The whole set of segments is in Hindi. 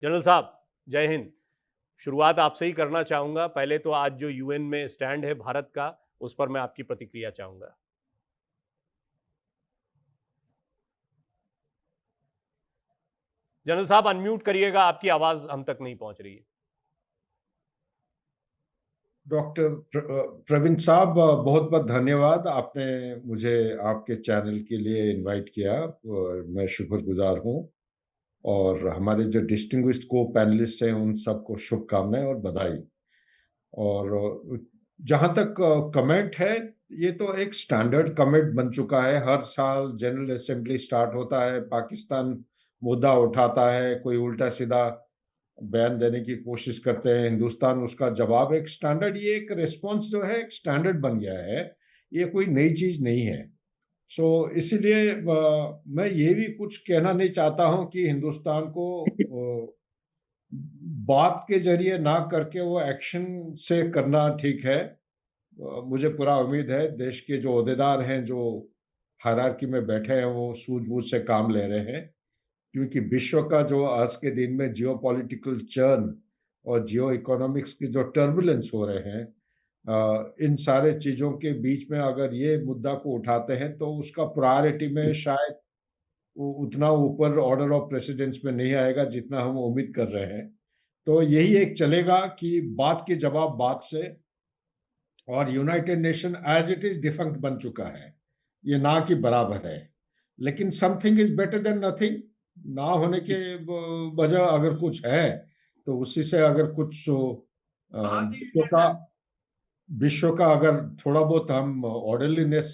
जनरल साहब, जय हिंद। शुरुआत आपसे ही करना चाहूंगा। पहले तो आज जो यूएन में स्टैंड है भारत का, उस पर मैं आपकी प्रतिक्रिया चाहूंगा। जनरल साहब अनम्यूट करिएगा, आपकी आवाज हम तक नहीं पहुंच रही है। डॉक्टर प्रवीण साहब, बहुत बहुत धन्यवाद। आपने मुझे आपके चैनल के लिए इनवाइट किया और मैं शुक्रगुजार हूँ। और हमारे जो डिस्टिंग्विश्ड को पैनलिस्ट हैं उन सबको शुभकामनाएं और बधाई। और जहाँ तक कमेंट है, ये तो एक स्टैंडर्ड कमेंट बन चुका है। हर साल जनरल असेंबली स्टार्ट होता है, पाकिस्तान मुद्दा उठाता है, कोई उल्टा सीधा बयान देने की कोशिश करते हैं, हिंदुस्तान उसका जवाब एक स्टैंडर्ड, ये एक रिस्पॉन्स जो है एक स्टैंडर्ड बन गया है। ये कोई नई चीज नहीं है। सो इसीलिए मैं ये भी कुछ कहना नहीं चाहता हूं कि हिंदुस्तान को बात के जरिए ना करके वो एक्शन से करना ठीक है। मुझे पूरा उम्मीद है देश के जो ओहदेदार हैं, जो हायरार्की में बैठे हैं, वो सूझबूझ से काम ले रहे हैं। क्योंकि विश्व का जो आज के दिन में जियो पॉलिटिकल चर्न और जियो इकोनॉमिक्स की जो टर्बुलेंस हो रहे हैं, इन सारे चीजों के बीच में अगर ये मुद्दा को उठाते हैं तो उसका प्रायोरिटी में शायद वो उतना ऊपर ऑर्डर ऑफ प्रेसिडेंस में नहीं आएगा जितना हम उम्मीद कर रहे हैं। तो यही एक चलेगा कि बात के जवाब बात से। और United Nation as it is defunct बन चुका है, ये ना कि बराबर है। लेकिन something is better than nothing. ना होने के वजह अगर कुछ है तो उसी से अगर कुछ विश्व का अगर थोड़ा बहुत हम ऑर्डरलीनेस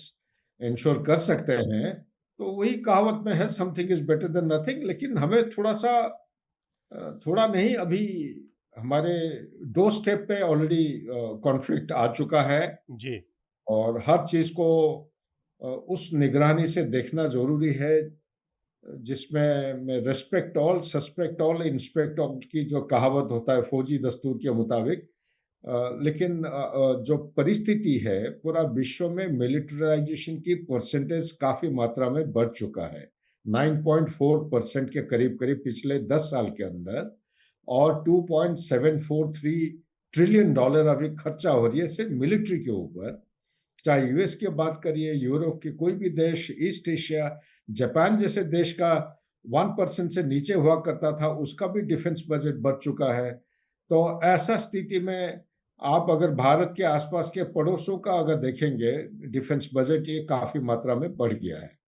इंश्योर कर सकते हैं तो वही कहावत में है, something is better than nothing. लेकिन हमें थोड़ा सा थोड़ा नहीं, अभी हमारे डोर स्टेप पे ऑलरेडी कॉन्फ्लिक्ट आ चुका है। जी। और हर चीज को उस निगरानी से देखना जरूरी है जिसमें respect all, suspect all, inspect all की जो कहावत होता है फौजी दस्तूर के मुताबिक। लेकिन जो परिस्थिति है, पूरा विश्व में मिलिटराइजेशन की परसेंटेज काफी मात्रा में बढ़ चुका है। 9.4% के करीब करीब पिछले 10 साल के अंदर। और 2.743 ट्रिलियन डॉलर अभी खर्चा हो रही है सिर्फ मिलिट्री के ऊपर। चाहे यूएस की बात करिए, यूरोप के कोई भी देश, ईस्ट एशिया, जापान जैसे देश का 1% से नीचे हुआ करता था, उसका भी डिफेंस बजट बढ़ चुका है। तो ऐसा स्थिति में आप अगर भारत के आसपास के पड़ोसों का अगर देखेंगे डिफेंस बजट, ये काफी मात्रा में बढ़ गया है।